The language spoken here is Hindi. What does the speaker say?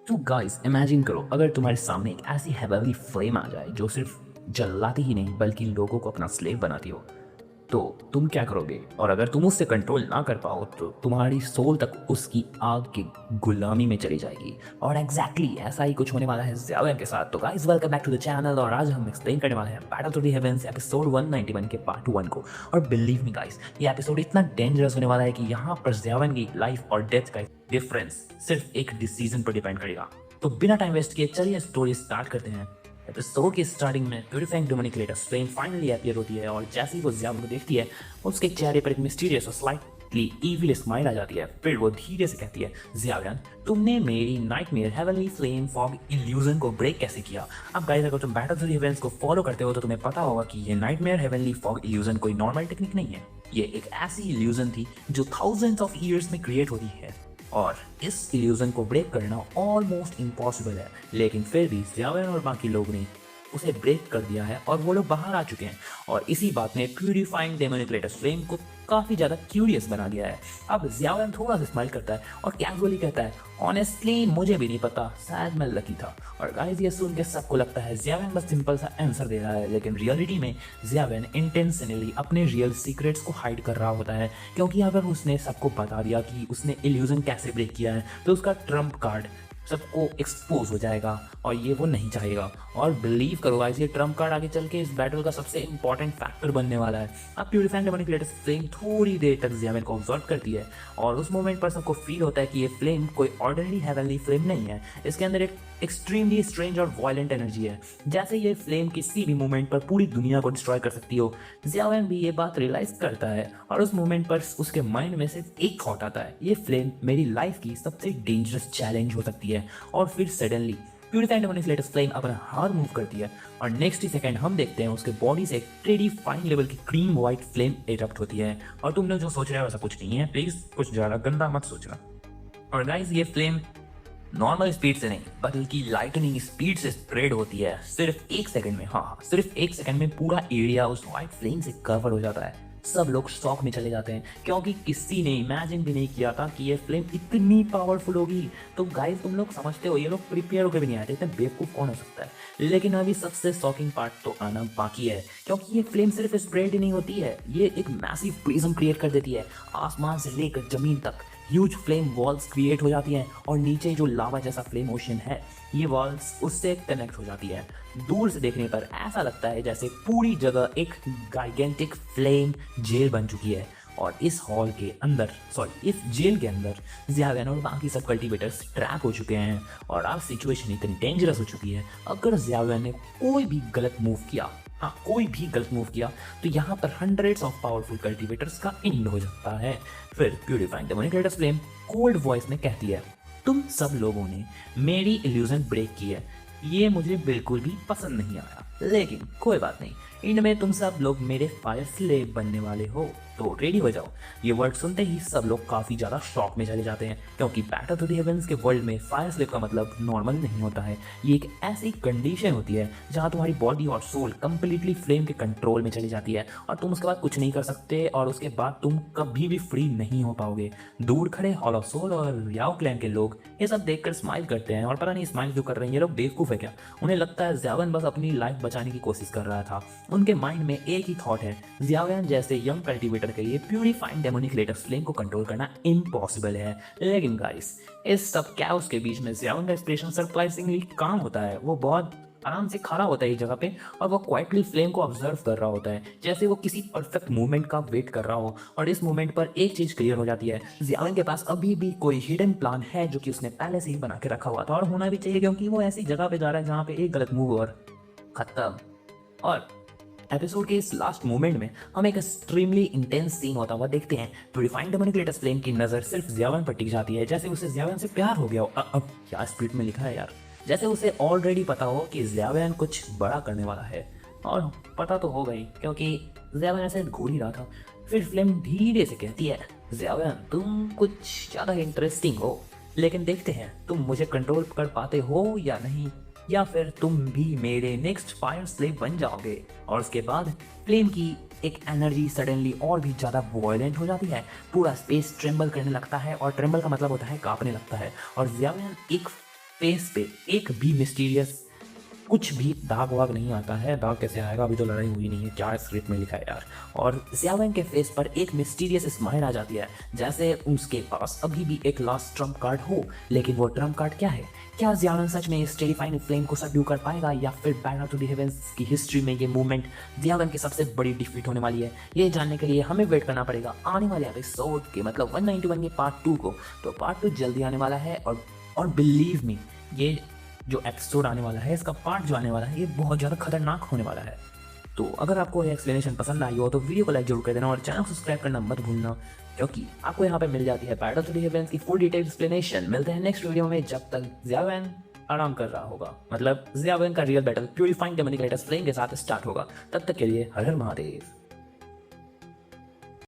तो गाइस इमेजिन करो अगर तुम्हारे सामने एक ऐसी हेवनली फ्लेम आ जाए जो सिर्फ जलाती ही नहीं बल्कि लोगों को अपना स्लेव बनाती हो, तो तुम क्या करोगे? और अगर तुम उससे कंट्रोल ना कर पाओ तो तुम्हारी सोल तक उसकी आग की गुलामी में चली जाएगी। और एग्जैक्टली ऐसा ही कुछ होने वाला है ज़्यावेन के साथ। तो guys welcome back to the channel और आज हम एक्सप्लेन करने वाले हैं battle to the heavens episode 191 के पार्ट 1 को। और बिलीव मी गाइस, ये एपिसोड इतना डेंजरस होने वाला है कि यहाँ पर ज़्यावेन की लाइफ और डेथ का डिफरेंस सिर्फ एक डिसीजन पर डिपेंड करेगा। तो बिना टाइम वेस्ट किए चलिए स्टोरी स्टार्ट करते हैं। एपिसोड की स्टार्टिंग में purifying demonic lotus flame finally appear होती है और जैसे ही वो ज़्यावेन को देखती है उसके चेहरे पर एक मिस्टीरियस और स्लाइटली इविल स्माइल आ जाती है। फिर वो धीरे से कहती है, ज़्यावेन तुमने मेरी nightmare heavenly flame fog illusion को ब्रेक कैसे किया? अब गाइस अगर तुम बैटल टू द इवेंट्स को फॉलो करते हो तो तुम्हें पता होगा कि ये नाइटमेयर हेवनली फॉग इल्यूजन कोई नॉर्मल टेक्निक नहीं है। ये एक ऐसी इल्यूजन थी जो थाउजेंड्स ऑफ ईयर्स में क्रिएट होती है और इस इल्यूजन को ब्रेक करना ऑलमोस्ट इम्पॉसिबल है। लेकिन फिर भी ज़्यावेन और बाकी लोग ने उसे ब्रेक कर दिया है और वो लोग बाहर आ चुके हैं और इसी बात ने प्यूरिफाइंग डेमोनिक लेटर्स फ्लेम को काफ़ी ज़्यादा क्यूरियस बना दिया है। अब ज़्यावेन थोड़ा सा स्माइल करता है और कैजुअली कहता है, ऑनेस्टली मुझे भी नहीं पता, शायद मैं लकी था। और गाइस ये सुन के सबको लगता है ज़्यावेन बस सिंपल सा आंसर दे रहा है, लेकिन रियलिटी में ज़्यावेन इंटेंशनली अपने रियल सीक्रेट्स को हाइड कर रहा होता है, क्योंकि अगर उसने सबको बता दिया कि उसने इल्यूजन कैसे ब्रेक किया है तो उसका ट्रम्प कार्ड सबको एक्सपोज हो जाएगा और ये वो नहीं चाहेगा। और बिलीव करो गाइस, ये ट्रम्प कार्ड आगे चल के इस बैटल का सबसे इंपॉर्टेंट फैक्टर बनने वाला है। अब प्यूरिफाइंग डेमोनिक लेटर्स फ्लेम थोड़ी देर तक ज़्यावेन को ऑब्जर्व करती है और उस मोमेंट पर सबको फील होता है कि ये फ्लेम कोई ऑर्डिनरी हेवनली फ्लेम नहीं है, इसके अंदर एक एक्सट्रीमली स्ट्रेंज और वायलेंट एनर्जी है। जैसे ये फ्लेम किसी भी मोमेंट पर पूरी दुनिया को डिस्ट्रॉय कर सकती हो। ज़्यावेन भी ये बात रियलाइज करता है और उस मोमेंट पर उसके माइंड में सिर्फ एक थॉट आता है, ये फ्लेम मेरी लाइफ की सबसे डेंजरस चैलेंज हो सकती है। और फिर suddenly purifying demonic letters flame अपना हाथ मूव करती है और नेक्स्ट ही सेकंड हम देखते हैं उसके बॉडी से एक टेडी फाइन लेवल की क्रीम व्हाइट फ्लेम इरप्ट होती है। और तुम लोग जो सोच रहे हो वैसा कुछ नहीं है, प्लीज कुछ ज्यादा गंदा मत सोचना। और गाइस ये फ्लेम नॉर्मल स्पीड से नहीं बल्कि लाइटनिंग स्पीड से स्प्रेड होती है। सिर्फ एक सेकंड में, हाँ सिर्फ एक सेकंड में पूरा एरिया उस व्हाइट फ्लेम से कवर हो जाता है। सब लोग शॉक में चले जाते हैं क्योंकि किसी ने इमेजिन भी नहीं किया था कि ये फ्लेम इतनी पावरफुल होगी। तो गाइस तुम लोग समझते हो ये लोग प्रिपेयर होकर भी नहीं आए थे, इतने बेवकूफ कौन हो सकता है। लेकिन अभी सबसे शॉकिंग पार्ट तो आना बाकी है, क्योंकि ये फ्लेम सिर्फ स्प्रेड ही नहीं होती है, ये एक मैसिव प्रिज्म क्रिएट कर देती है। आसमान से लेकर जमीन तक ह्यूज फ्लेम वॉल्स क्रिएट हो जाती हैं और नीचे जो लावा जैसा फ्लेम ओशन है ये वॉल्स उससे कनेक्ट हो जाती है। दूर से देखने पर ऐसा लगता है जैसे पूरी जगह एक गाइगेंटिक फ्लेम जेल बन चुकी है। और इस हॉल के अंदर, सॉरी इस जेल के अंदर ज़्यावेन और बाकी सब कल्टिवेटर्स ट्रैप हो चुके हैं और अब सिचुएशन इतनी डेंजरस हो चुकी है, अगर ज़्यावेन ने कोई भी गलत मूव किया, हाँ कोई भी गलत मूव किया, तो यहाँ पर हंड्रेड्स ऑफ पावरफुल कल्टिवेटर्स का एंड हो जाता है। फिर purifying demonic letters flame cold voice में कहती है, तुम सब लोगों ने मेरी इल्यूजन ब्रेक की है, ये मुझे बिल्कुल भी पसंद नहीं आया, लेकिन कोई बात नहीं, इनमें तुम सब लोग मेरे फायर स्लेव बनने वाले हो, तो रेडी हो जाओ। ये वर्ड सुनते ही सब लोग काफ़ी ज़्यादा शॉक में चले जाते हैं, क्योंकि बैटल टू द हेवेंस के वर्ल्ड में फायर स्लेव का मतलब नॉर्मल नहीं होता है। ये एक ऐसी कंडीशन होती है जहाँ तुम्हारी बॉडी और सोल कंप्लीटली फ्लेम के कंट्रोल में चली जाती है और तुम उसके बाद कुछ नहीं कर सकते और उसके बाद तुम कभी भी फ्री नहीं हो पाओगे। दूर खड़े हॉल ऑफ सोल और याओ क्लैन के लोग ये सब देखकर स्माइल करते हैं और पता नहीं स्माइल क्यों कर रहे हैं, ये लोग बेवकूफ़ है क्या? उन्हें लगता है ज़्यावेन बस अपनी लाइफ बचाने की कोशिश कर रहा था। उनके माइंड में एक ही थॉट है, ज़्यावेन जैसे यंग कल्टिवेटर के लिए प्यूरिफाइंग डेमोनिक लेटर्स फ्लेम को कंट्रोल करना इम्पॉसिबल है। लेकिन गाइस इस सब कैओस के बीच में ज़्यावेन का एक्सप्रेशन सरप्राइजिंगली काम होता है। वो बहुत आराम से खड़ा होता है इस जगह पे और वो क्वाइटली फ्लेम को ऑब्जर्व कर रहा होता है, जैसे वो किसी परफेक्ट मूवमेंट का वेट कर रहा हो। और इस मूवमेंट पर एक चीज क्लियर हो जाती है, ज़्यावेन के पास अभी भी कोई हिडन प्लान है जो कि उसने पहले से ही बना के रखा हुआ था और होना भी चाहिए, क्योंकि वो ऐसी जगह पे जा रहा है जहाँ पे एक गलत मूव और खत्म। और एपिसोड के इस लास्ट मोमेंट में हम एक एक्सट्रीमली इंटेंस सीन होता हुआ देखते हैं। प्यूरिफाइंग डेमोनिक लेटर्स फ्लेम की नजर सिर्फ ज़्यावेन पर टिक जाती है, जैसे उसे ज़्यावेन से प्यार हो गया हो। अब क्या स्प्रिट में लिखा है यार, जैसे उसे ऑलरेडी पता हो कि ज़्यावेन कुछ बड़ा करने वाला है। और पता तो होगा ही, क्योंकि ज़्यावेन ऐसे घूर ही रहा था। फिर फ्लेम धीरे से कहती है, ज़्यावेन तुम कुछ ज़्यादा इंटरेस्टिंग हो, लेकिन देखते हैं तुम मुझे कंट्रोल कर पाते हो या नहीं, या फिर तुम भी मेरे नेक्स्ट फायर स्लेव बन जाओगे। और उसके बाद फ्लेम की एक एनर्जी सडनली और भी ज़्यादा वॉयलेंट हो जाती है, पूरा स्पेस ट्रेम्बल करने लगता है और ट्रेम्बल का मतलब होता है कांपने लगता है। और ज़्यावेन एक फेस पे एक भी मिस्टीरियस कुछ भी दाग वाग नहीं आता है। दाग कैसे आएगा, अभी तो लड़ाई हुई नहीं है, क्या स्क्रिप्ट में लिखा है यार। और ज़ियावेन के फेस पर एक मिस्टीरियस स्माइल आ जाती है, जैसे उसके पास अभी भी एक लास्ट ट्रम्प कार्ड हो। लेकिन वो ट्रम्प कार्ड क्या है? क्या ज़ियावेन सच में इस टेरिफाइंग फ्लेम को सबड्यू कर पाएगा, या फिर बैटल टू द हेवेंस की हिस्ट्री में ये मूवमेंट ज़ियावेन की सबसे बड़ी डिफीट होने वाली है? ये जानने के लिए हमें वेट करना पड़ेगा आने वाले एपिसोड के, मतलब 191 के पार्ट 2 को। तो पार्ट 2 जल्दी आने वाला है, और बिलीव मी, ये जो एपिसोड आने वाला है, इसका पार्ट जो आने वाला है, ये बहुत ज़्यादा खतरनाक होने वाला है। तो अगर आपको ये एक्सप्लेनेशन पसंद आई हो तो वीडियो को लाइक जरूर कर देना और चैनल को सब्सक्राइब करना मत भूलना, क्योंकि आपको यहाँ पे मिल जाती है बैटल टू द हेवेंस की फुल डिटेल एक्सप्लेनेशन। मिलते हैं नेक्स्ट वीडियो में, जब तक ज़ियावेन आराम कर रहा होगा, मतलब ज़ियावेन का real battle purifying demonic light flame के साथ स्टार्ट होगा। तब तक के लिए हर हर महादेव।